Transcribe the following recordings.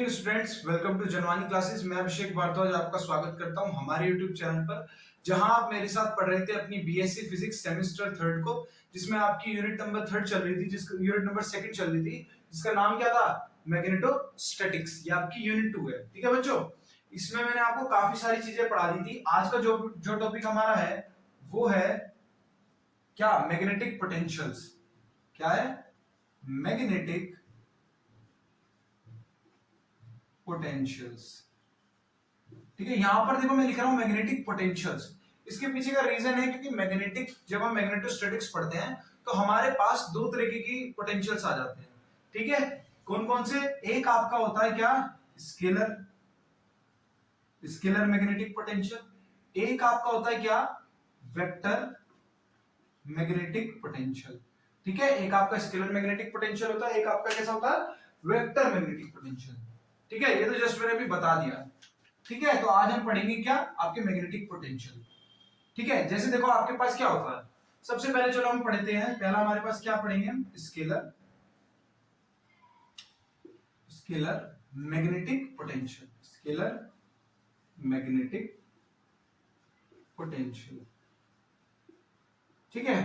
Morning students, welcome to Janwani classes. मैं अभिषेक भारद्वाज आपका स्वागत करता हूं हमारे यूट्यूब चैनल पर, जहां आप मेरे साथ पढ़ रहे थे अपनी बीएससी फिजिक्स सेमेस्टर थर्ड को, जिसमें आपकी यूनिट नंबर थर्ड चल रही थी, जिसका यूनिट नंबर सेकंड चल रही थी, जिसका नाम क्या था? मैग्नेटोस्टैटिक्स। ये आपकी यूनिट 2 है। ठीक है बच्चों, इसमें मैंने आपको काफी सारी चीजें पढ़ा दी थी। आज का जो जो टॉपिक हमारा है वो है क्या? Magnetic potentials. क्या है? Magnetic potentials. ठीक है, यहां पर देखो मैं लिख रहा हूं मैग्नेटिक पोटेंशियल्स। इसके पीछे का रीजन है क्योंकि मैग्नेटिक, जब हम मैग्नेटोस्टैटिक्स पढ़ते हैं तो हमारे पास दो तरीके की पोटेंशियल्स आ जाते हैं। ठीक है, कौन कौन से? एक आपका होता है क्या? Scalar, scalar magnetic potential. एक आपका होता है क्या? Vector magnetic potential. ठीक है, एक आपका स्केलर मैग्नेटिक पोटेंशियल होता है, एक आपका कैसा होता है? Vector magnetic potential. ठीक है, ये तो जस्ट मैंने अभी बता दिया। ठीक है, तो आज हम पढ़ेंगे क्या? आपके मैग्नेटिक पोटेंशियल। ठीक है, जैसे देखो आपके पास क्या होता है, सबसे पहले चलो हम पढ़ते हैं। पहला हमारे पास क्या पढ़ेंगे हम? Scalar, scalar magnetic potential, scalar magnetic potential. ठीक है,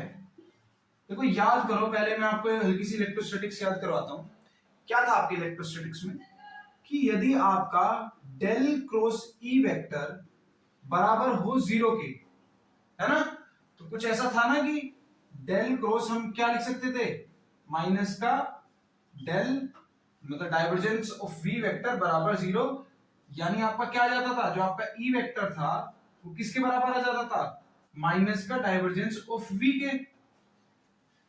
देखो याद करो, पहले मैं आपको हल्की सी इलेक्ट्रोस्टैटिक्स याद करवाता हूं। क्या था आपके इलेक्ट्रोस्टैटिक्स में कि यदि आपका डेल क्रॉस ई वेक्टर बराबर हो जीरो के, है ना, तो कुछ ऐसा था ना कि डेल क्रॉस हम क्या लिख सकते थे? माइनस का डेल, मतलब डाइवर्जेंस ऑफ वी वेक्टर बराबर जीरो। यानी आपका क्या आ जाता था? जो आपका ई वेक्टर था वो किसके बराबर आ जाता था? माइनस का डाइवर्जेंस ऑफ वी के,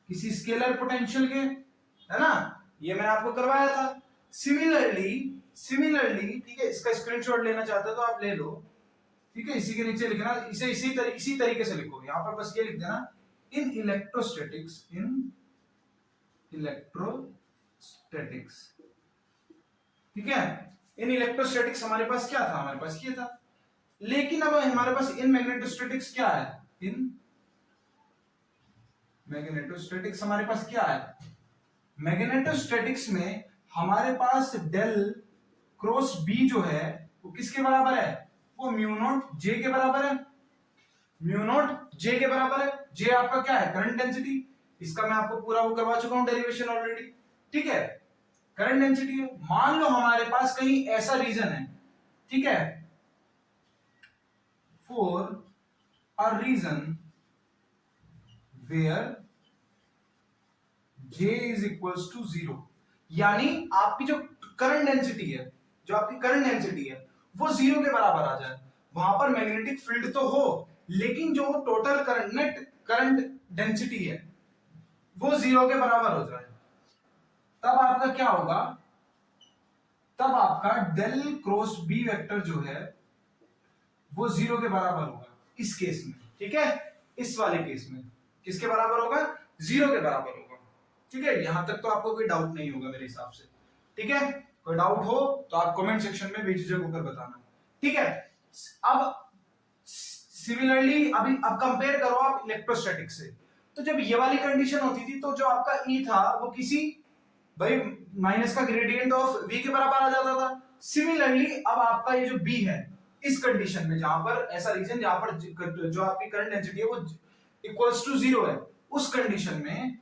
किसी स्केलर पोटेंशियल के, है ना। ये मैंने आपको करवाया था। सिमिलरली, सिमिलरली, ठीक है, इसका स्क्रीनशॉट लेना चाहते हो तो आप ले लो। ठीक है, इसी के नीचे लिखना, इसे इसी तरीके से लिखो। यहां पर बस ये लिख देना, इन इलेक्ट्रोस्टैटिक्स, इन इलेक्ट्रोस्टैटिक्स। ठीक है, इन इलेक्ट्रोस्टैटिक्स हमारे पास क्या था? हमारे पास ये था। लेकिन अब हमारे पास इन मैग्नेटोस्टैटिक्स क्या है? इन मैग्नेटोस्टैटिक्स हमारे पास क्या है? मैग्नेटोस्टैटिक्स में हमारे पास डेल क्रॉस बी जो है वो किसके बराबर है? वो म्यू नॉट जे के बराबर है। म्यू नॉट जे के बराबर है। जे आपका क्या है? Current density. इसका मैं आपको पूरा वो करवा चुका हूं डेरिवेशन ऑलरेडी। ठीक है, करंट डेंसिटी है। मान लो हमारे पास कहीं ऐसा रीजन है, ठीक है, for a region where J is equals to zero, यानी आपकी जो करंट डेंसिटी है, जो आपकी करंट डेंसिटी है वो जीरो के बराबर आ जाए। वहां पर मैग्नेटिक फील्ड तो हो, लेकिन जो total current, net current density है वो जीरो के बराबर हो जाए। तब आपका क्या होगा? तब आपका डेल क्रॉस बी वेक्टर जो है वो जीरो के बराबर होगा इस केस में। ठीक है, इस वाले केस में किसके बराबर होगा? जीरो के बराबर होगा। ठीक है, यहां तक तो आपको कोई डाउट नहीं होगा मेरे हिसाब से। ठीक है, कोई डाउट हो तो आप कमेंट सेक्शन में बेझिझक होकर बताना। ठीक है, अब सिमिलरली अभी अब कंपेयर करो आप इलेक्ट्रोस्टैटिक से। तो जब ये वाली कंडीशन होती थी तो जो आपका ई था वो किसी, भाई, माइनस का ग्रेडियंट ऑफ वी के बराबर आ जाता था। सिमिलरली अब आपका ये जो बी है, इस कंडीशन में जहां पर ऐसा रीजन जहां पर जो आपकी करंट डेंसिटी है वो इक्वल्स टू जीरो है, उस कंडीशन में,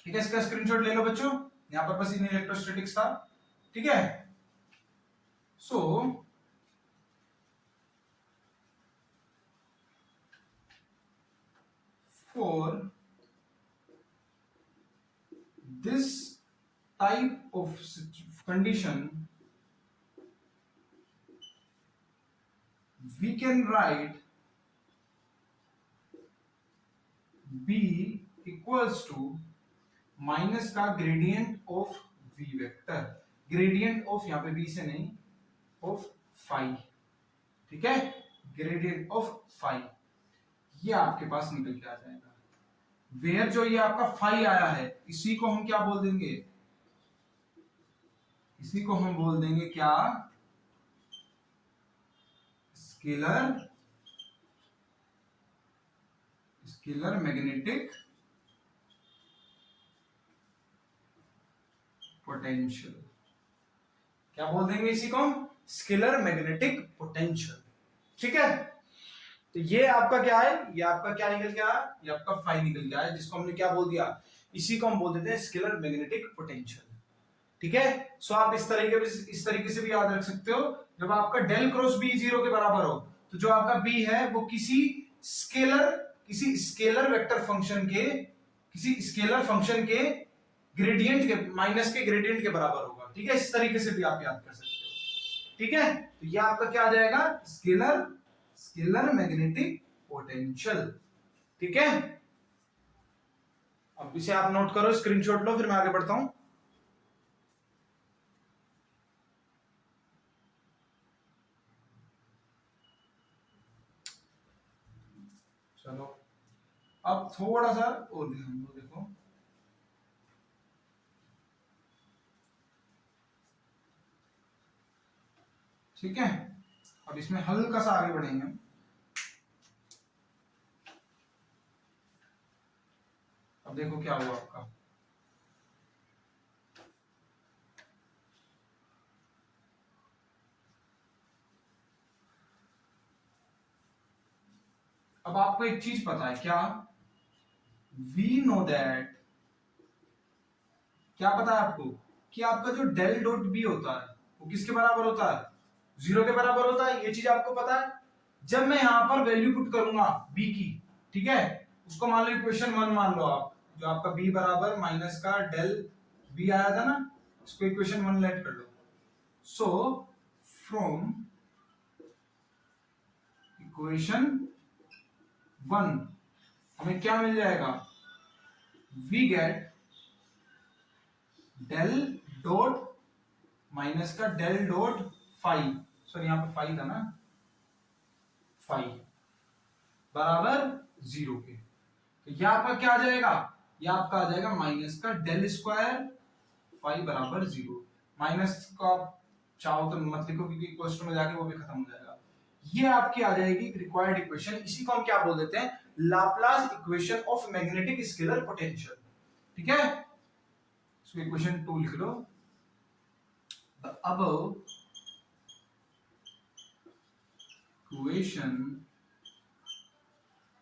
ठीक है, इसका स्क्रीनशॉट ले लो बच्चों। यहां पर बस इन इलेक्ट्रोस्टैटिक्स था। ठीक है, सो for this type of condition we can write b equals to minus का gradient of v vector, gradient of, यहां पे v से नहीं, ऑफ फाई। ठीक है, ग्रेडियंट ऑफ फाई, ये आपके पास निकल के आ जाएगा। वेयर जो ये आपका फाई आया है, इसी को हम क्या बोल देंगे? इसी को हम बोल देंगे क्या? Scalar, scalar magnetic potential. क्या बोल देंगे इसी को हम? Scalar magnetic potential. ठीक है, तो ये आपका क्या है, ये आपका क्या निकल के आया, ये आपका फाई निकल के आया, जिसको हमने क्या बोल दिया, इसी को हम बोल देते हैं स्केलर मैग्नेटिक पोटेंशियल। ठीक है, सो आप इस तरीके से भी याद रख सकते हो, जब आपका डेल क्रॉस बी 0 के बराबर हो, तो जो आपका बी है वो किसी स्केलर वेक्टर फंक्शन के ग्रेडियंट के माइनस के ग्रेडियंट के बराबर होगा। ठीक है, इस तरीके से भी आप याद कर सकते हो। ठीक है, तो ये आपका क्या आ जाएगा, स्केलर मैग्नेटिक पोटेंशियल। ठीक है, अब इसे आप नोट करो, स्क्रीनशॉट लो, फिर मैं आगे बढ़ता हूं। चलो अब थोड़ा सा और ध्यान दो, देखो ठीक है, अब इसमें हल्का सा आगे बढ़ेंगे हम। अब देखो क्या हुआ आपका, अब आपको एक चीज पता है क्या, वी नो दैट, क्या पता है आपको कि आपका जो डेल डॉट बी होता है वो किसके बराबर होता है, 0 के बराबर होता है। ये चीज आपको पता है। जब मैं यहां पर वैल्यू पुट करूंगा बी की, ठीक है, उसको मान लो इक्वेशन 1 मान लो आप, जो आपका बी बराबर माइनस का डेल बी आया था ना, इसको इक्वेशन 1 लेट कर लो। सो फ्रॉम इक्वेशन 1 हमें क्या मिल जाएगा, we get del dot minus का डेल डॉट फाइव, सॉरी यहां पर फाइव था ना, फाइव बराबर 0 के। तो यह आपका क्या आ जाएगा, यह आपका आ जाएगा माइनस का डेल स्क्वायर फाइव बराबर 0। माइनस का चाहो तो मत लिखो, क्योंकि क्वेश्चन में जाके वो भी खत्म हो जाएगा। ये आपकी आ जाएगी रिक्वायर्ड इक्वेशन। इसी को हम क्या बोल देते हैं, Laplace equation of magnetic scalar potential. ठीक है, सो इक्वेशन 2 लिख लो, the above equation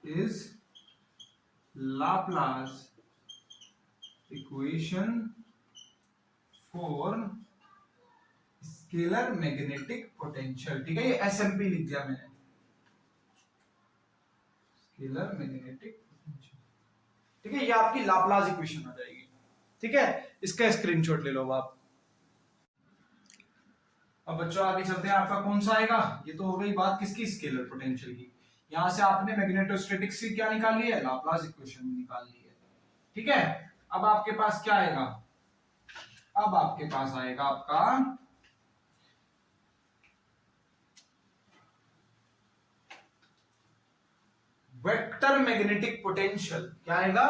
is Laplace equation for scalar magnetic potential. ठीक है, ये एसएमपी लिख दिया मैंने, स्केलर मैग्नेटिक पोटेंशियल। ठीक है, ये आपकी लाप्लास इक्वेशन आ जाएगी। ठीक है, इसका स्क्रीनशॉट ले लो आप। अब बच्चों आगे चलते हैं, आपका कौन सा आएगा, ये तो हो गई बात किसकी, स्केलर पोटेंशियल की। यहां से आपने मैग्नेटोस्टैटिक्स से क्या निकाल लिया है, लाप्लास इक्वेशन निकाल ली है। ठीक है, अब आपके पास क्या आएगा, अब आपके पास आएगा आपका वेक्टर मैग्नेटिक पोटेंशियल। क्या आएगा,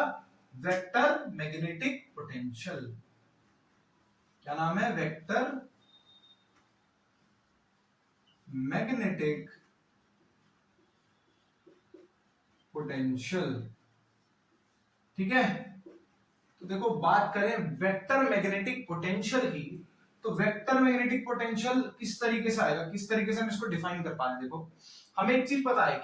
वेक्टर मैग्नेटिक पोटेंशियल। क्या नाम है, वेक्टर मैग्नेटिक पोटेंशियल। ठीक है, तो देखो बात करें वेक्टर मैग्नेटिक पोटेंशियल की, तो वेक्टर मैग्नेटिक पोटेंशियल किस तरीके से आएगा, किस तरीके से हम इसको डिफाइन कर पा रहे हैं। देखो हमें एक चीज पता है,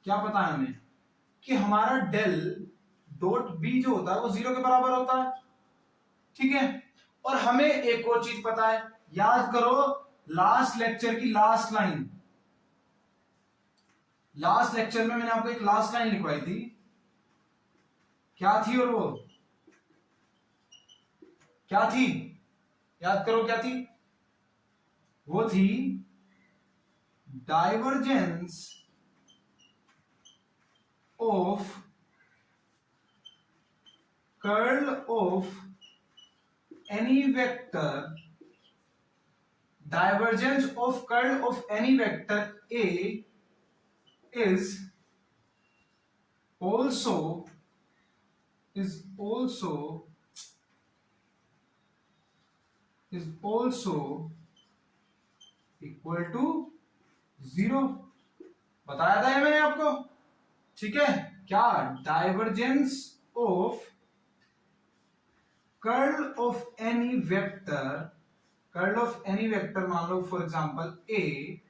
क्या पता है हमें, कि हमारा डेल डॉट बी जो होता है वो 0 के बराबर होता है। ठीक है, और हमें एक और चीज पता है, याद करो लास्ट लेक्चर की लास्ट लाइन, लास्ट लेक्चर में मैंने आपको एक लास्ट लाइन लिखवाई थी, क्या थी, और वो क्या थी, याद करो क्या थी, वो थी divergence of curl of any vector, divergence of curl of any vector A is also equal to 0। बताया था ये मैंने आपको। ठीक है, क्या divergence of curl of any vector मान लो for example A,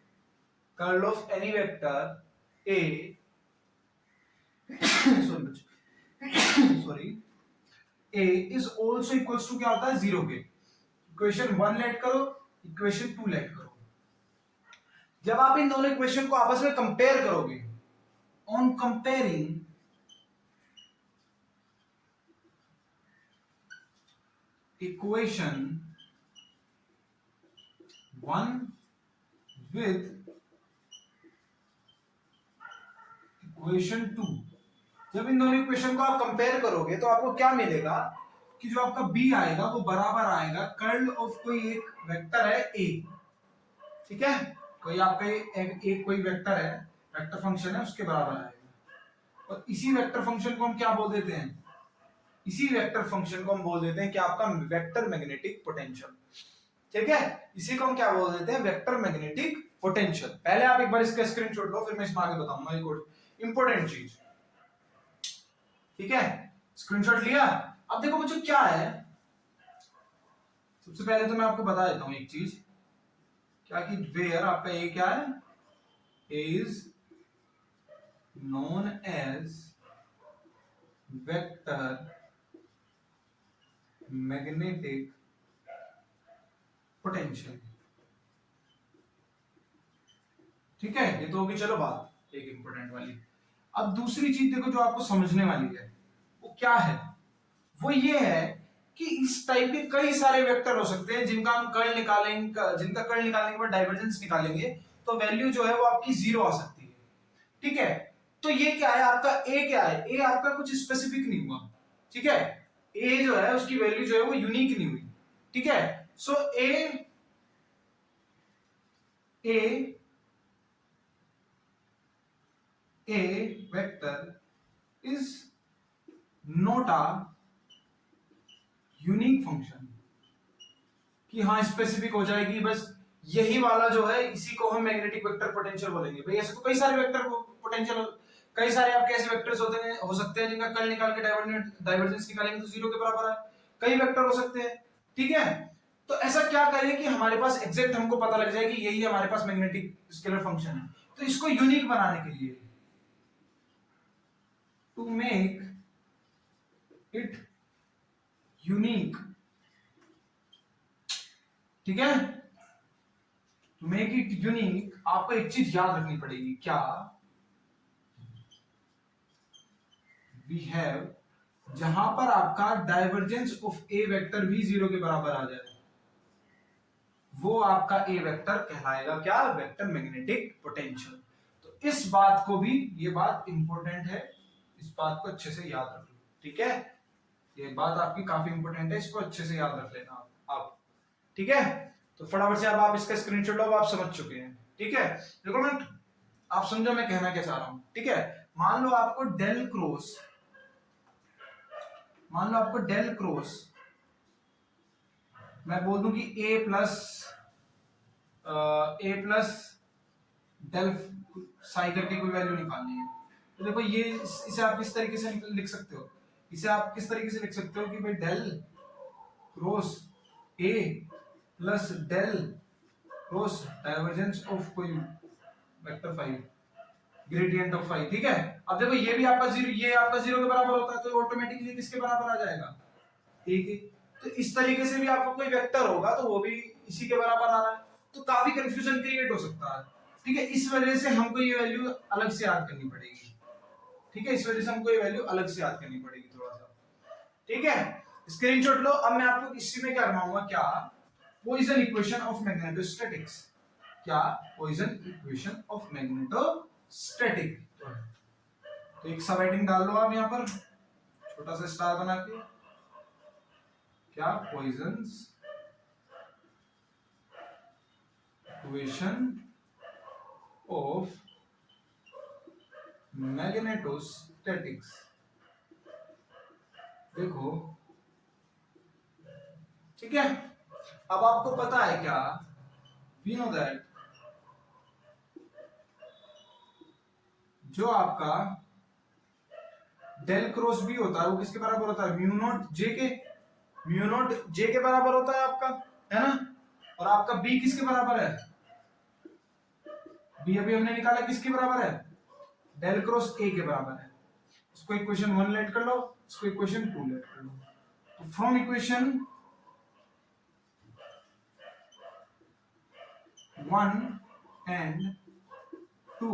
curl of any vector A sorry A is also equals to क्या होता है, जीरो के। इक्वेशन 1 लेट करो, इक्वेशन 2 लेट करो। जब आप इन दोनों इक्वेशन को आपस में कंपेयर करोगे, on comparing equation 1 with equation 2, जब इन दोनों इक्वेशन को आप कंपेयर करोगे तो आपको क्या मिलेगा कि जो आपका b आएगा वो बराबर आएगा कर्ल ऑफ कोई एक वेक्टर है a, ठीक है, कोई आपका एक कोई वेक्टर है, वेक्टर फंक्शन है, उसके बराबर आएगा। और इसी वेक्टर फंक्शन को हम क्या बोल देते हैं, इसी वेक्टर फंक्शन को हम बोल देते हैं कि आपका वेक्टर मैग्नेटिक पोटेंशियल, ठीक है, इसी को हम क्या बोल देते हैं, वेक्टर मैग्नेटिक पोटेंशियल। पहले आप एक बार इसका स्क्रीनशॉट लो, फिर मैं इसमें आगे बताऊंगा एक और इंपॉर्टेंट चीज, ठीक है। स्क्रीनशॉट लिया। अब देखो बच्चों क्या है, सबसे पहले तो मैं आपको बता देता हूं एक चीज, क्या कि वेयर आपका ए क्या है, A is known as vector magnetic potential, ठीक है, ये तो होगी चलो बात एक इंपॉर्टेंट वाली। अब दूसरी चीज देखो जो आपको समझने वाली है वो क्या है, वो ये है कि इस टाइप के कई सारे वेक्टर हो सकते हैं जिनका हम कर्ल निकालेंगे, जिनका कर्ल निकालने के बाद डाइवर्जेंस निकालेंगे तो वैल्यू जो है वो आपकी जीरो आ सकती है, ठीक है। तो ये क्या है आपका ए, क्या है ए आपका कुछ स्पेसिफिक नहीं हुआ, ठीक है, ए जो है उसकी वैल्यू जो है वो यूनिक नहीं हुई, ठीक है। So A vector is not a unique function कि हाँ स्पेसिफिक हो जाएगी बस यही वाला जो है इसी को हम मैग्नेटिक वेक्टर पोटेंशियल बोलेंगे। भाई ऐसे तो कई सारे वेक्टर पोटेंशियल, कई सारे आपके ऐसे वेक्टर्स होते हैं, हो सकते हैं जिनका कर्ल निकाल के डाइवर्जेंस निकालेंगे तो जीरो के बराबर है, कई वेक्टर हो सकते हैं, ठीक है। तो ऐसा क्या करें कि हमारे पास एग्जैक्ट हमको पता लग जाए कि यही हमारे पास मैग्नेटिक स्केलर फंक्शन है। तो इसको यूनिक बनाने के लिए, टू मेक इट यूनिक, ठीक है, टू मेक इट यूनिक आपको एक चीज याद रखनी पड़ेगी, क्या, वी हैव, जहां पर आपका डाइवर्जेंस ऑफ ए वेक्टर भी जीरो के बराबर आ जाए वो आपका ए वेक्टर कहलाएगा क्या, वेक्टर मैग्नेटिक पोटेंशियल। तो इस बात को भी, ये बात इंपॉर्टेंट है, इस बात को अच्छे से याद रख लो, ठीक है, ये बात आपकी काफी इंपॉर्टेंट है, इसको अच्छे से याद रख लेना आप, ठीक है। तो फटाफट से अब आप इसका स्क्रीनशॉट लो, आप समझ चुके हैं, ठीक है। देखो मैं, आप समझो मैं कहना क्या चाह रहा हूं, ठीक है। मान लो आपको डेल क्रॉस, मान लो आपको डेल क्रॉस, मैं बोल दूं कि ए प्लस डेल साई करके कोई वैल्यू निकालनी है, तो देखो ये इसे आप किस तरीके से लिख सकते हो, इसे आप किस तरीके से लिख सकते हो कि भाई del cross A plus del cross divergence of कोई vector five, gradient of five, ठीक है। अब देखो ये भी आपका जीरो, ये आपका जीरो के बराबर होता है तो ऑटोमेटिकली किसके बराबर आ जाएगा, ठीक है। तो इस तरीके से भी आपको कोई वेक्टर होगा तो वो भी इसी के बराबर आ रहा है, तो काफी कंफ्यूजन क्रिएट हो सकता है, ठीक है। इस वजह से हमको ये वैल्यू अलग से याद करनी पड़ेगी, ठीक है, इस वजह से हमको ये वैल्यू अलग से याद करनी पड़ेगी थोड़ा सा, ठीक है। स्क्रीनशॉट लो। अब मैं आपको इसी में क्या करवाऊंगा, क्या, पॉइसन इक्वेशन ऑफ मैग्नेटोस्टैटिक्स, क्या, पॉइसन इक्वेशन ऑफ मैग्नेटोस्टैटिक। तो एक सब हेडिंग डाल लो आप यहां पर, छोटा सा स्टार बना के, क्या, पॉइजन्स इक्वेशन ऑफ मैग्नेटोस्टैटिक्स। देखो ठीक है, अब आपको पता है क्या, वी नो दैट जो आपका डेल क्रॉस बी होता है वो किसके बराबर होता है, म्यू नॉट जे के, म्यू नॉट जे के बराबर होता है आपका, है ना। और आपका बी किसके बराबर है, बी अभी हमने निकाला किसके बराबर है, डेल क्रॉस ए के बराबर है। इसको इक्वेशन 1 लेट कर लो, इसको इक्वेशन 2 लेट कर लो। तो from equation 1 and 2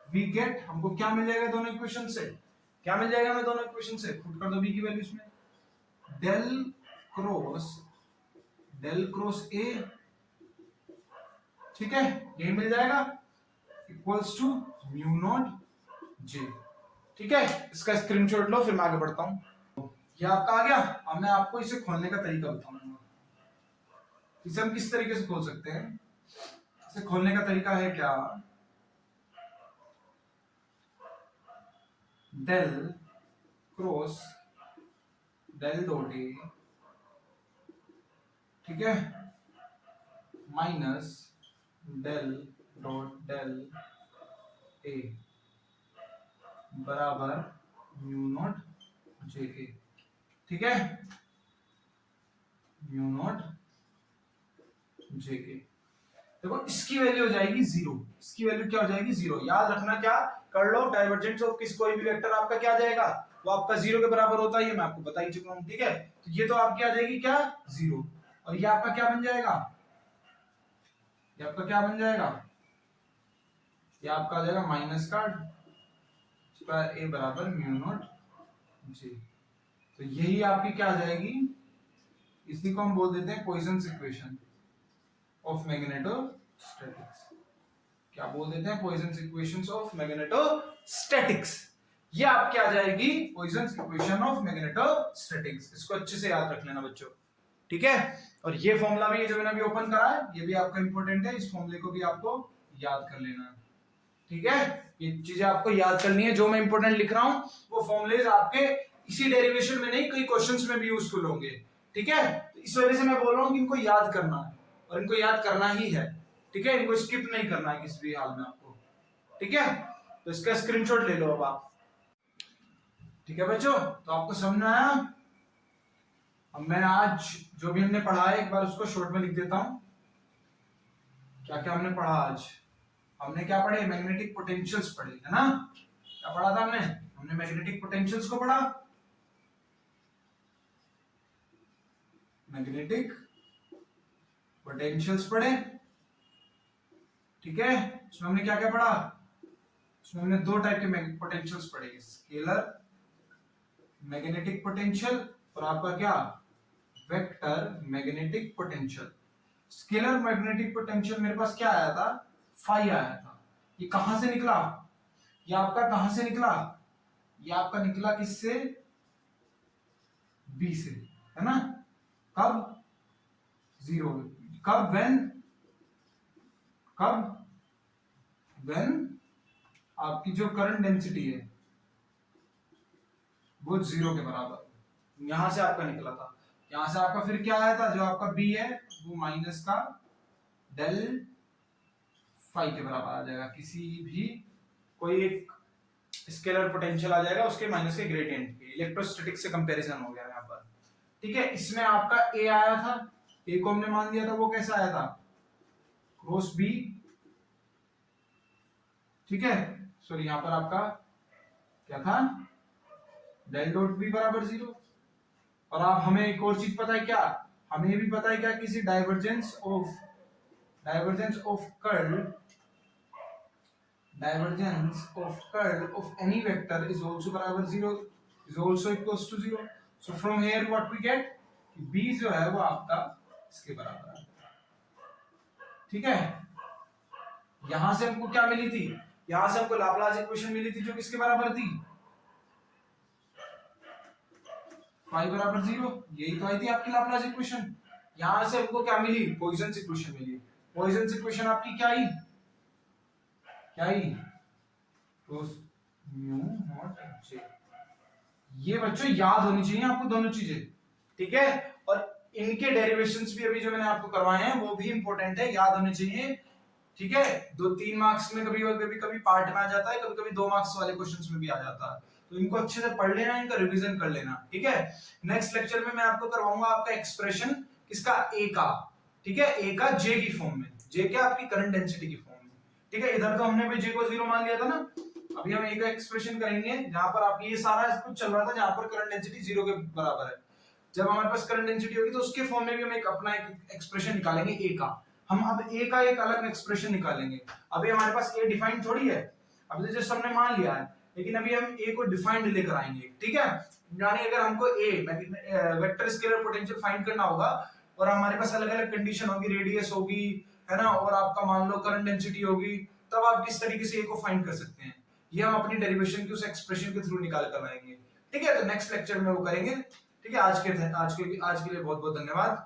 we get, हमको क्या मिल जाएगा दोनों इक्वेशन से, क्या मिल जाएगा हमें दोनों इक्वेशन से, पुट कर दो बी की वैल्यू इसमें, डेल क्रॉस ए, ठीक है, यही मिल जाएगा, इक्वल्स टू म्यू नॉट जे। ठीक है, इसका स्क्रीनशॉट लो, फिर मैं आगे बढ़ता हूं। ये आपका आ गया। अब मैं आपको इसे खोलने का तरीका बताऊंगा, इसे हम किस तरीके से खोल सकते हैं। इसे खोलने का तरीका है क्या, del cross del dot A, ठीक है, minus del dot del A बराबर म्यू नॉट जे के, ठीक है, म्यू नॉट जे के। देखो इसकी वैल्यू हो जाएगी 0, इसकी वैल्यू क्या हो जाएगी 0। याद रखना, क्या कर लो, डाइवर्जेंस ऑफ किस कोई भी वेक्टर आपका क्या आ जाएगा, वो आपका 0 के बराबर होता है, ये मैं आपको बता ही चुका हूं, ठीक है। तो ये तो आपकी आ जाएगी क्या 0, और ये आपका क्या बन जाएगा, ये आपका क्या बन जाएगा, ये आपका आ जाएगा माइनस का स्क्वायर ए बराबर म्यू नॉट जे। तो यही आपकी क्या आ जाएगी, इसी को हम बोल देते हैं पॉइसन्स इक्वेशन ऑफ मैग्नेटोस्टैटिक्स। क्या बोल देते हैं, पॉइसन्स इक्वेशंस ऑफ मैग्नेटोस्टैटिक्स। ये आपकी आ जाएगी पॉइसन्स इक्वेशन ऑफ मैग्नेटोस्टैटिक्स। इसको अच्छे से याद रख लेना बच्चों, ठीक है। और ये फॉर्मूला भी जो मैंने अभी ओपन करा है, ये भी आपका इंपॉर्टेंट है, इस फॉर्मूले को भी आपको याद कर लेना, ठीक है। ये चीजें आपको याद करनी है, जो मैं इंपॉर्टेंट लिख रहा हूं वो फॉर्मूलेज आपके इसी डेरिवेशन में नहीं, कई क्वेश्चंस में भी यूजफुल होंगे, ठीक है। तो इस वजह से मैं बोल रहा हूं कि इनको याद करना है, और इनको याद करना ही है, ठीक है, इनको स्किप नहीं करना है किसी भी हाल में आपको, ठीक है। तो इसका स्क्रीनशॉट ले लो अब आप, ठीक है बच्चों। तो आपको समझ में आया। अब मैं आज जो भी हमने पढ़ा है एक बार उसको शॉर्ट में लिख देता हूं। क्या क्या हमने पढ़ा आज, हमने क्या पढ़े, मैग्नेटिक पोटेंशियल्स पढ़े, है ना। क्या पढ़ा था हमने मैग्नेटिक पोटेंशियल्स को पढ़ा, मैग्नेटिक पोटेंशियल्स पढ़े, ठीक है। इसमें हमने क्या क्या पढ़ा, इसमें हमने दो टाइप के पोटेंशियल्स पढ़े, स्केलर मैग्नेटिक पोटेंशियल और आपका क्या vector magnetic potential. Scalar magnetic potential मेरे पास क्या आया था, फाई आया था। ये कहां से निकला, ये आपका कहां से निकला, ये आपका निकला किससे, बी से, है ना। कब, 0, कब, व्हेन आपकी जो करंट डेंसिटी है वो 0 के बराबर, यहां से आपका निकला था। यहां से आपका फिर क्या आया था, जो आपका बी है वो माइनस का डेल फाई के बराबर आ जाएगा। किसी भी कोई एक स्केलर पोटेंशियल आ जाएगा, उसके माइनस के ग्रेडियंट के, इलेक्ट्रोस्टैटिक से कंपैरिजन हो गया यहाँ पर, ठीक है। इसमें आपका ए आया था, ए को हमने मान दिया था, वो कैसा आया था, क्रॉस बी, ठीक है। सॉरी यहां पर आपका क्या था, डेल डॉट बी बराबर 0। और आप हमें एक और चीज पता है क्या, हमें ये भी पता है क्या, किसी divergence of curl of any vector is also बराबर 0, is also equals to 0। So from here what we get, b जो है वो आपका इसके बराबर है, ठीक है। यहां से हमको क्या मिली थी, यहां से हमको लाप्लास इक्वेशन मिली थी जो किसके बराबर थी, फाई बराबर 0, यही तो आई थी आपकी लाप्लास इक्वेशन। यहां से हमको क्या मिली, पॉइसन्स इक्वेशन मिली। पॉइसन्स इक्वेशन आपकी क्या आई, म्यू नॉट जे। ये बच्चों याद होनी चाहिए आपको दोनों चीजें, ठीक है। और इनके डेरिवेशंस भी अभी जो मैंने आपको करवाए हैं वो भी इंपॉर्टेंट है, याद होने चाहिए, ठीक है। 2-3 मार्क्स में कभी कभी पार्ट में आ जाता है, कभी कभी 2 मार्क्स वाले क्वेश्चंस में भी आ जाता है। तो इनको अच्छे से पढ़ लेना, इनका रिवीजन कर लेना, ठीक है। नेक्स्ट लेक्चर में मैं आपको करवाऊंगा आपका एक्सप्रेशन किसका, ए का, ठीक है, ए का जे की फॉर्म में, जे क्या आपकी करंट डेंसिटी की फॉर्म में, ठीक है। इधर तो हमने भी जे को 0 मान लिया था ना, अभी हम ए का एक्सप्रेशन करेंगे जहां पर आप ये सारा कुछ चल रहा था जहां पर करंट डेंसिटी 0 के बराबर है। जब हमारे पास करंट डेंसिटी होगी तो उसके फॉर्म में भी हम एक अपना एक एक्सप्रेशन निकालेंगे ए का। हम अब ए का एक अलग एक्सप्रेशन निकालेंगे। अभी हमारे पास ए डिफाइंड थोड़ी है, अभी तो जस्ट हमने मान लिया है, लेकिन अभी हम ए को डिफाइंड लेकर आएंगे, ठीक है। यानी अगर हमको ए वेक्टर स्केलर पोटेंशियल फाइंड करना होगा और हमारे पास अलग अलग कंडीशन होगी, रेडियस होगी, है ना, और आपका मान लो करंट डेंसिटी होगी, तब आप किस तरीके से ए को फाइंड कर सकते हैं, ये हम अपनी डेरिवेशन की उस एक्सप्रेशन के थ्रू निकाल कर आएंगे, ठीक है। तो नेक्स्ट लेक्चर में वो करेंगे, ठीक है। आज के लिए बहुत बहुत धन्यवाद।